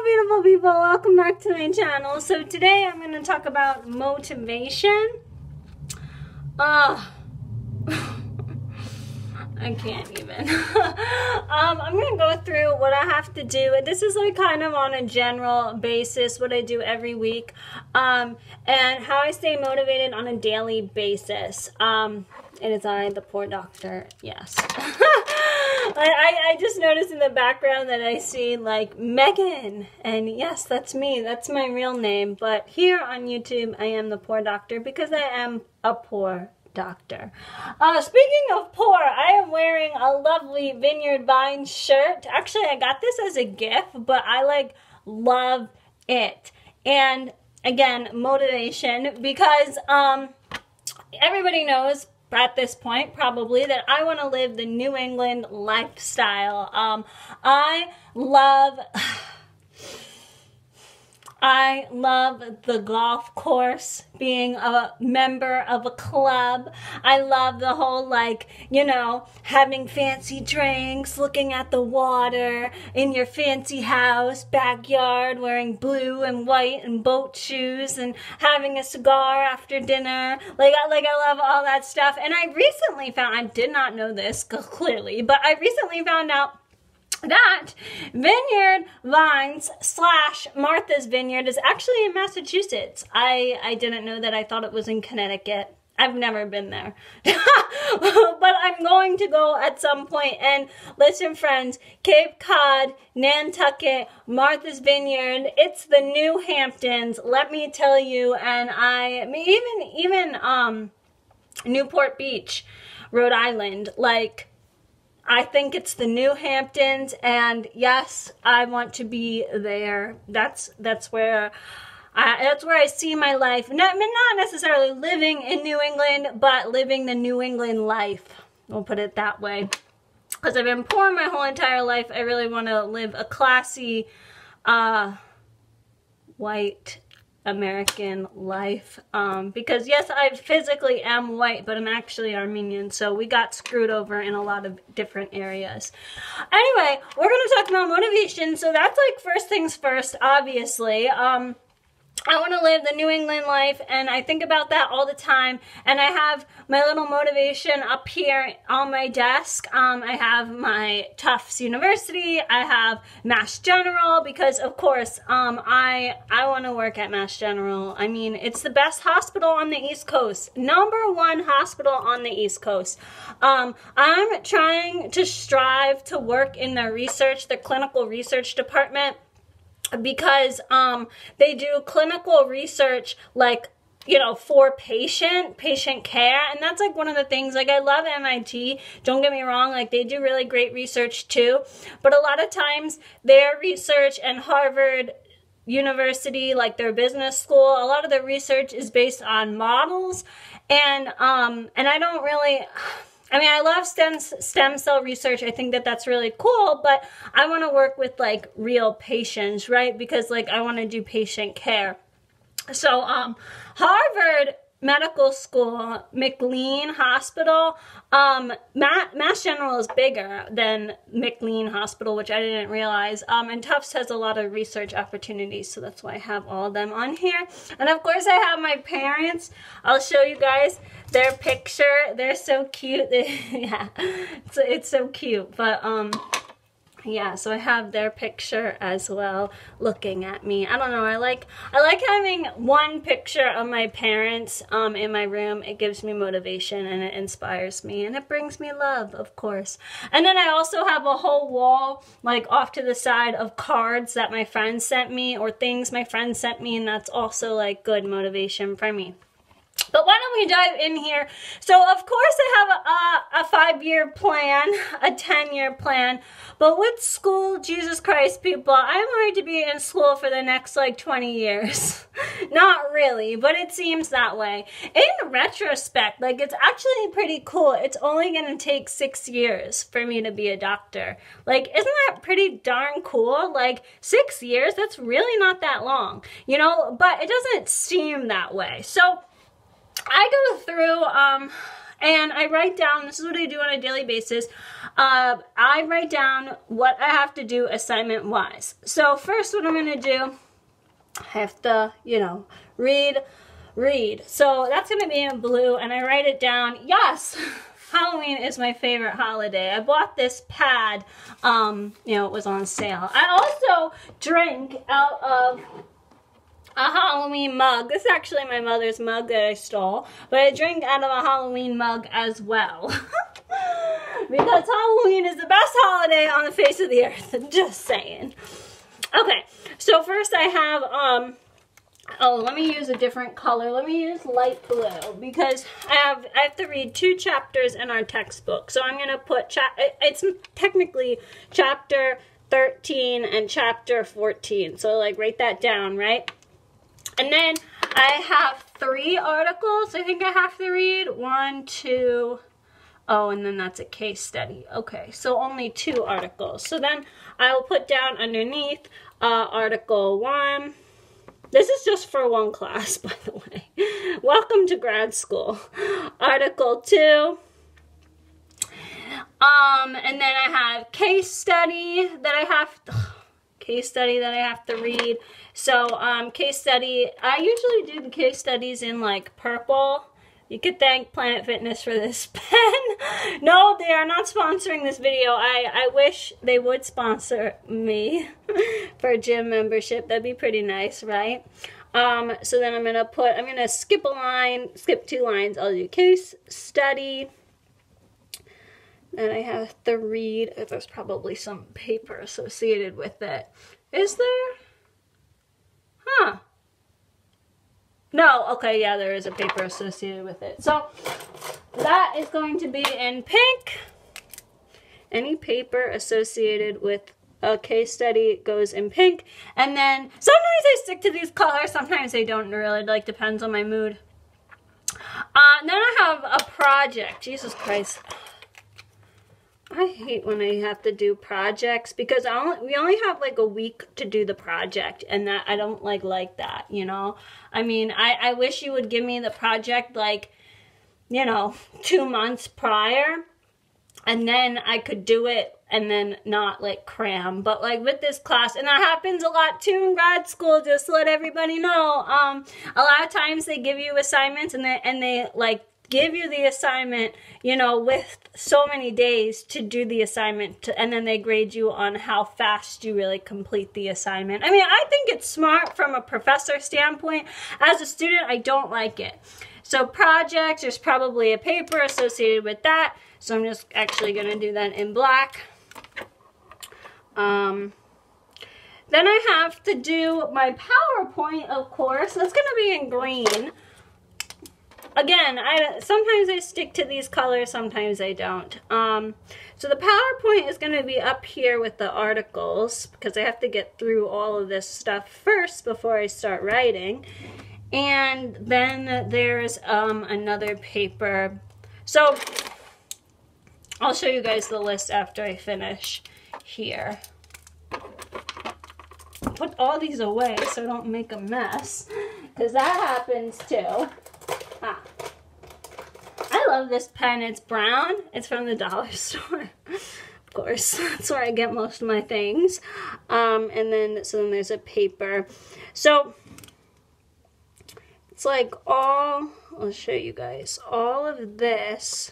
beautiful people, welcome back to my channel. So today I'm going to talk about motivation. I can't even. I'm going to go through what I have to do. This is like kind of on a general basis, what I do every week, and how I stay motivated on a daily basis. It is I, the poor doctor, yes. I just noticed in the background that I see like Megan, and yes, that's me, that's my real name, but here on YouTube I am the poor doctor because I am a poor doctor. Speaking of poor, I am wearing a lovely Vineyard Vines shirt. Actually, I got this as a gift, but I like love it. And again, motivation, because everybody knows at this point probably that I want to live the New England lifestyle. I love the golf course, being a member of a club. I love the whole, like, you know, having fancy drinks, looking at the water in your fancy house, backyard, wearing blue and white and boat shoes and having a cigar after dinner. Like I love all that stuff. And I recently found, I did not know this clearly, but I recently found out that Vineyard Vines / Martha's Vineyard is actually in Massachusetts. I didn't know that. I thought it was in Connecticut. I've never been there. But I'm going to go at some point. And listen, friends, Cape Cod, Nantucket, Martha's Vineyard, it's the New Hamptons, let me tell you. And even Newport Beach, Rhode Island, like, I think it's the New Hamptons, and yes, I want to be there. That's where I see my life. Not necessarily living in New England, but living the New England life. We'll put it that way. Because I've been poor my whole entire life. I really want to live a classy, white American life, because yes, I physically am white, but I'm actually Armenian, so we got screwed over in a lot of different areas. Anyway, we're going to talk about motivation. So that's like first things first, obviously. I want to live the New England life, and I think about that all the time, and I have my little motivation up here on my desk. I have my Tufts University, I have Mass General, because of course, I want to work at Mass General. I mean, it's the best hospital on the East Coast, #1 hospital on the East Coast. I'm trying to strive to work in the clinical research department, because they do clinical research, like, you know, for patient care, and that's like one of the things. Like, I love MIT, don't get me wrong, like they do really great research too, but a lot of times their research, and Harvard University, like their business school, a lot of the research is based on models, and I don't really, I mean, I love stem cell research. I think that that's really cool, but I want to work with like real patients, right? Because like I want to do patient care. So Harvard Medical School, McLean Hospital, Mass General is bigger than McLean Hospital, which I didn't realize. And Tufts has a lot of research opportunities, so that's why I have all of them on here. And of course I have my parents. I'll show you guys their picture. They're so cute. Yeah, it's so cute. But yeah, so I have their picture as well, looking at me. I don't know, I like having one picture of my parents in my room. It gives me motivation, and it inspires me, and it brings me love, of course. And then I also have a whole wall, like off to the side, of cards that my friends sent me, or things my friends sent me, and that's also like good motivation for me. But why don't we dive in here? So, of course, I have a 5-year plan, a 10-year plan. But with school, Jesus Christ, people, I'm going to be in school for the next, like, 20 years. Not really, but it seems that way. In retrospect, like, it's actually pretty cool. It's only going to take 6 years for me to be a doctor. Like, isn't that pretty darn cool? Like, 6 years? That's really not that long, you know? But it doesn't seem that way. So I go through And I write down, this is what I do on a daily basis. I write down what I have to do assignment wise. So first what I'm going to do, I have to, you know, read. So that's going to be in blue, and I write it down. Yes, Halloween is my favorite holiday. I bought this pad, you know, it was on sale. I also drink out of a Halloween mug. This is actually my mother's mug that I stole, but I drink out of a Halloween mug as well. Because Halloween is the best holiday on the face of the earth. Just saying. Okay, so first I have, oh, let me use a different color. Let me use light blue because I have to read 2 chapters in our textbook. So I'm going to put, it's technically chapter 13 and chapter 14. So like write that down, right? And then I have 3 articles I think I have to read. 1, 2, oh, and then that's a case study. Okay, so only 2 articles. So then I will put down underneath article 1. This is just for 1 class, by the way. Welcome to grad school. Article 2. And then I have case study that I have to read. So, case study, I usually do the case studies in like purple. You could thank Planet Fitness for this pen. No, they are not sponsoring this video. I wish they would sponsor me for a gym membership. That'd be pretty nice, right? So then I'm gonna skip a line, skip 2 lines. I'll do case study. And I have to read. There's probably some paper associated with it. Is there? Huh. No, okay, yeah, there is a paper associated with it. So that is going to be in pink. Any paper associated with a case study goes in pink. And then sometimes I stick to these colors, sometimes I don't really, like depends on my mood. Then I have a project. Jesus Christ. I hate when I have to do projects because we only have like a week to do the project, and that I don't like that, you know. I mean, I wish you would give me the project like, you know, 2 months prior, and then I could do it and then not like cram. But like with this class, and that happens a lot too in grad school, just to let everybody know. A lot of times they give you assignments and they like give you the assignment, you know, with so many days to do the assignment, and then they grade you on how fast you really complete the assignment. I mean, I think it's smart from a professor standpoint. As a student, I don't like it. So projects, there's probably a paper associated with that. So I'm just actually going to do that in black. Then I have to do my PowerPoint, of course. That's going to be in green. Again, sometimes I stick to these colors, sometimes I don't. So the PowerPoint is going to be up here with the articles because I have to get through all of this stuff first before I start writing. And then there's another paper. So I'll show you guys the list after I finish here. Put all these away so I don't make a mess, because that happens too. I love this pen. It's brown. It's from the dollar store. Of course, that's where I get most of my things. And then, so then there's a paper. So it's like all, I'll show you guys, all of this.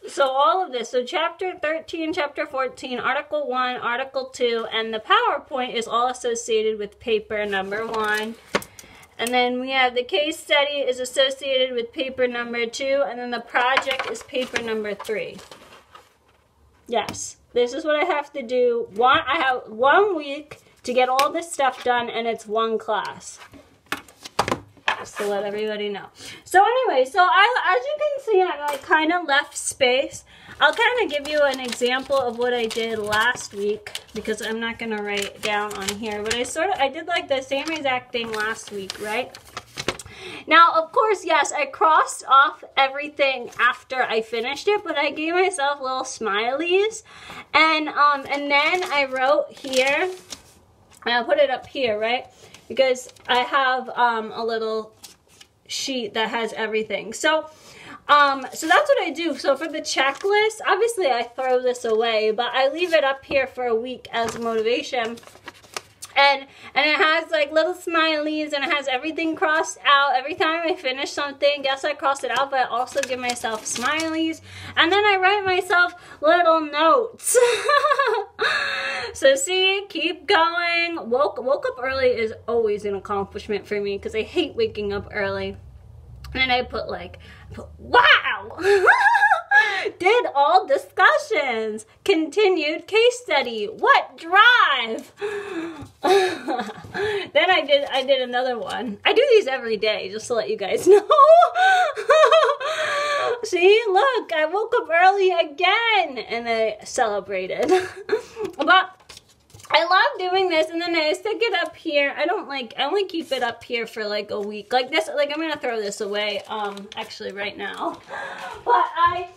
So all of this, so chapter 13, chapter 14, article 1, article 2, and the PowerPoint is all associated with paper number 1. And then we have the case study is associated with paper number 2, and then the project is paper number 3. Yes, this is what I have to do. I have 1 week to get all this stuff done, and it's 1 class. Just to let everybody know. So anyway, so as you can see, I like kind of left space. I'll kind of give you an example of what I did last week because I'm not going to write it down on here. But I did like the same exact thing last week, right? Now, of course, yes, I crossed off everything after I finished it, but I gave myself little smileys. And then I wrote here, and I'll put it up here, right? because I have a little sheet that has everything. So that's what I do. So for the checklist, obviously I throw this away, but I leave it up here for a week as motivation. And it has like little smileys, and it has everything crossed out. Every time I finish something, yes, I cross it out, but I also give myself smileys. And then I write myself little notes. So see, keep going. Woke up early is always an accomplishment for me because I hate waking up early. And I put wow! Did all discussions. Continued case study. What drive? Then I did another one. I do these every day, just to let you guys know. See, look, I woke up early again. And I celebrated. But I love doing this, and then I stick it up here. I only keep it up here for like a week. Like this, like I'm gonna throw this away, actually right now. But I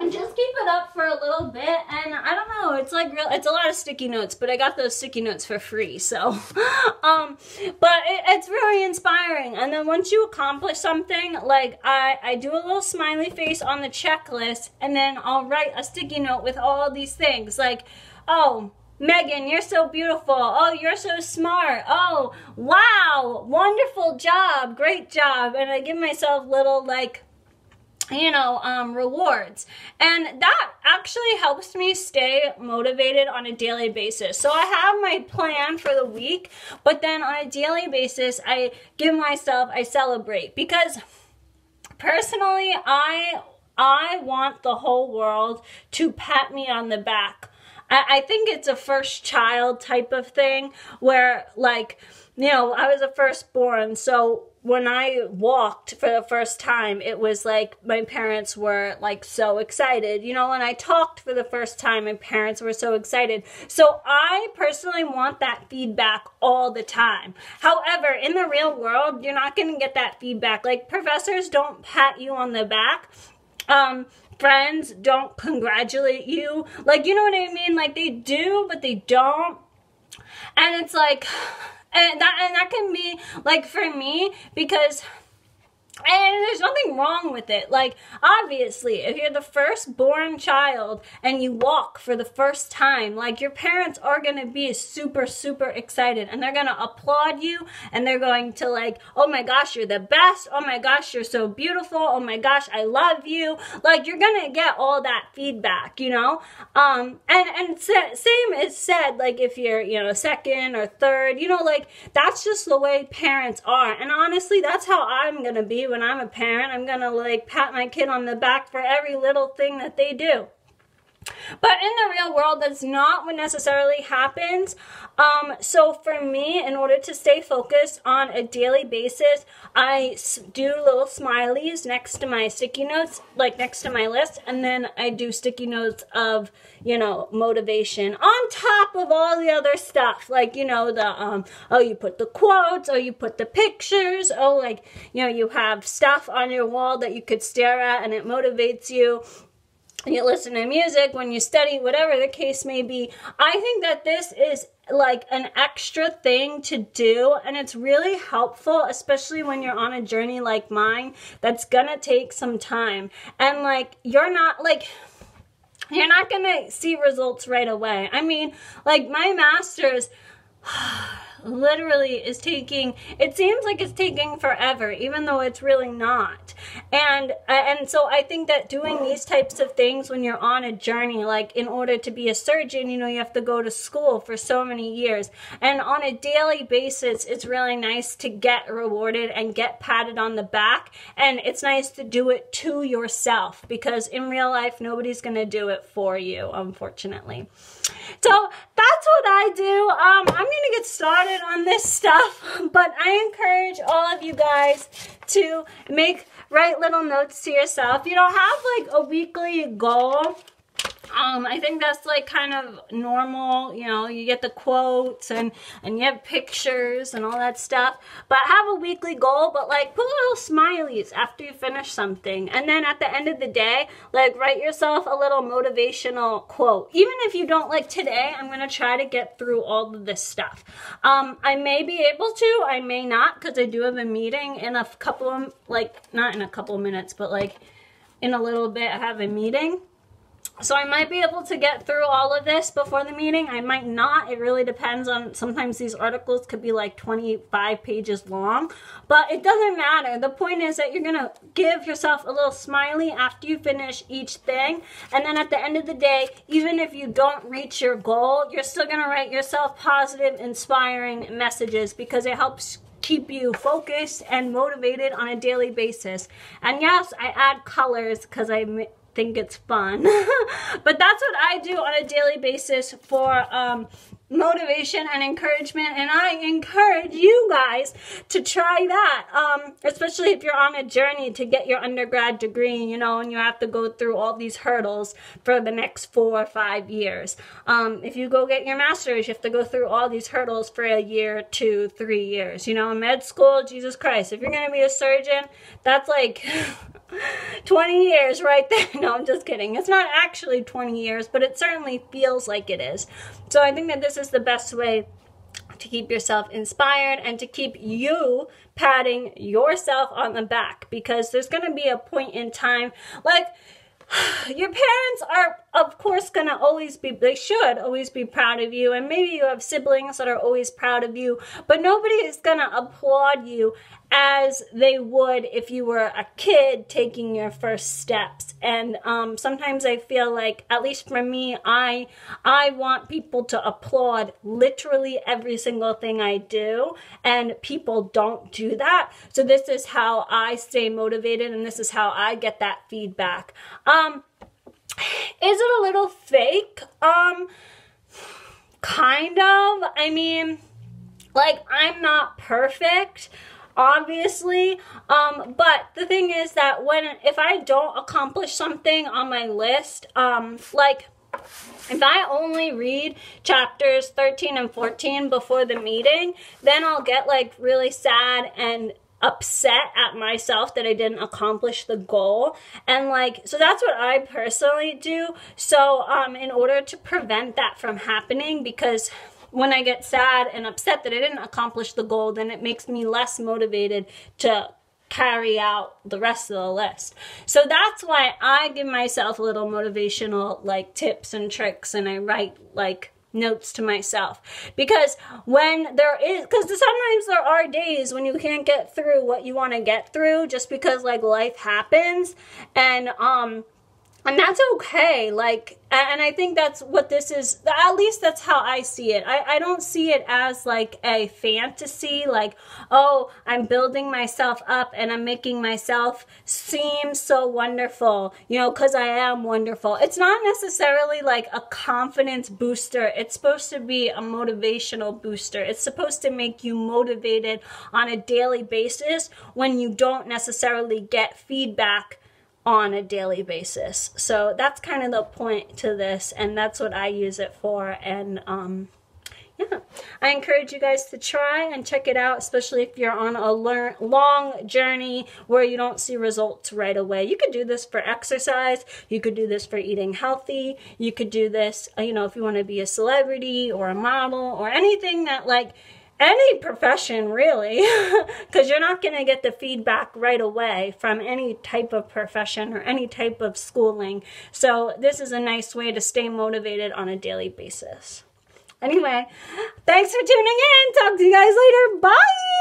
just keep it up for a little bit, and I don't know, it's like it's a lot of sticky notes, but I got those sticky notes for free, so. But it's really inspiring, and then once you accomplish something, like I do a little smiley face on the checklist, and then I'll write a sticky note with all these things, like, oh, Megan, you're so beautiful. Oh, you're so smart. Oh, wow, wonderful job, great job. And I give myself little, like, you know, rewards. And that actually helps me stay motivated on a daily basis. So I have my plan for the week, but then on a daily basis, I celebrate. Because personally, I want the whole world to pat me on the back. I think it's a first child type of thing where, like, you know, I was a firstborn, so when I walked for the first time, it was like my parents were like so excited. You know, when I talked for the first time, my parents were so excited. So I personally want that feedback all the time. However, in the real world, you're not going to get that feedback. Like, professors don't pat you on the back. Friends don't congratulate you. Like, you know what I mean? Like, they do, but they don't. And it's like, and that can be, like, for me, because, and there's nothing wrong with it. Like, obviously, if you're the firstborn child and you walk for the first time, like, your parents are going to be super, super excited. And they're going to applaud you. And they're going to, like, oh my gosh, you're the best. Oh my gosh, you're so beautiful. Oh my gosh, I love you. Like, you're going to get all that feedback, you know? And same is said, like, if you're, you know, second or third, you know, like, that's just the way parents are. And honestly, that's how I'm going to be. When I'm a parent, I'm gonna like pat my kid on the back for every little thing that they do. But in the real world, that's not what necessarily happens. So for me, in order to stay focused on a daily basis, I do little smileys next to my sticky notes, like next to my list, and then I do sticky notes of, you know, motivation on top of all the other stuff. Like, you know, the, oh, you put the quotes, oh, you put the pictures, oh, like, you know, you have stuff on your wall that you could stare at and it motivates you. You listen to music when you study, whatever the case may be. I think that this is like an extra thing to do, and it's really helpful, especially when you're on a journey like mine that's gonna take some time. And like, you're not gonna see results right away. I mean, like, my master's literally is taking, it seems like it's taking forever, even though it's really not. And so I think that doing these types of things when you're on a journey, like in order to be a surgeon, you know, you have to go to school for so many years. And on a daily basis, it's really nice to get rewarded and get patted on the back. And it's nice to do it to yourself, because in real life, nobody's going to do it for you, unfortunately. So that's what I do. I'm going to get started on this stuff, but I encourage all of you guys to write little notes to yourself. You know, have like a weekly goal. I think that's like kind of normal, you know, you get the quotes and you have pictures and all that stuff, but have a weekly goal, but like put little smileys after you finish something. And then at the end of the day, like write yourself a little motivational quote. Even if you don't, like today, I'm going to try to get through all of this stuff. I may be able to, I may not, because I do have a meeting in a couple of, like not in a couple of minutes, but like in a little bit I have a meeting. So I might be able to get through all of this before the meeting. I might not. It really depends on, sometimes these articles could be like 25 pages long, but it doesn't matter. The point is that you're going to give yourself a little smiley after you finish each thing. And then at the end of the day, even if you don't reach your goal, you're still going to write yourself positive, inspiring messages because it helps keep you focused and motivated on a daily basis. And yes, I add colors because I think it's fun. But that's what I do on a daily basis for motivation and encouragement, and I encourage you guys to try that, especially if you're on a journey to get your undergrad degree, you know, and you have to go through all these hurdles for the next 4 or 5 years. If you go get your master's, you have to go through all these hurdles for a year, 2, 3 years, you know. In med school, Jesus Christ, if you're going to be a surgeon, that's like 20 years right there. No, I'm just kidding. It's not actually 20 years, but it certainly feels like it is. So I think that this is the best way to keep yourself inspired and to keep you patting yourself on the back, because there's going to be a point in time, like, your parents are, of course, going to always be, they should always be proud of you, and maybe you have siblings that are always proud of you, but nobody is going to applaud you as they would if you were a kid taking your first steps. And sometimes I feel like, at least for me, I want people to applaud literally every single thing I do, and people don't do that. So this is how I stay motivated, and this is how I get that feedback. Is it a little fake? Kind of. I mean, like, I'm not perfect, obviously, but the thing is that if I don't accomplish something on my list, like, if I only read chapters 13 and 14 before the meeting, then I'll get like really sad and upset at myself that I didn't accomplish the goal. And like, so that's what I personally do. So in order to prevent that from happening, because when I get sad and upset that I didn't accomplish the goal, then it makes me less motivated to carry out the rest of the list. So that's why I give myself little motivational like tips and tricks, and I write like notes to myself, because when there is, because sometimes there are days when you can't get through what you want to get through just because like life happens, and that's okay. Like, and I think that's what this is. At least that's how I see it. I don't see it as like a fantasy, like, oh, I'm building myself up and I'm making myself seem so wonderful, you know, because I am wonderful. It's not necessarily like a confidence booster. It's supposed to be a motivational booster. It's supposed to make you motivated on a daily basis when you don't necessarily get feedback on a daily basis. So that's kind of the point to this, and that's what I use it for. And yeah, I encourage you guys to try and check it out, especially if you're on a long journey where you don't see results right away. You could do this for exercise, you could do this for eating healthy, you could do this, you know, if you want to be a celebrity or a model or anything that, like, any profession really, because you're not going to get the feedback right away from any type of profession or any type of schooling. So this is a nice way to stay motivated on a daily basis. Anyway, thanks for tuning in. Talk to you guys later. Bye.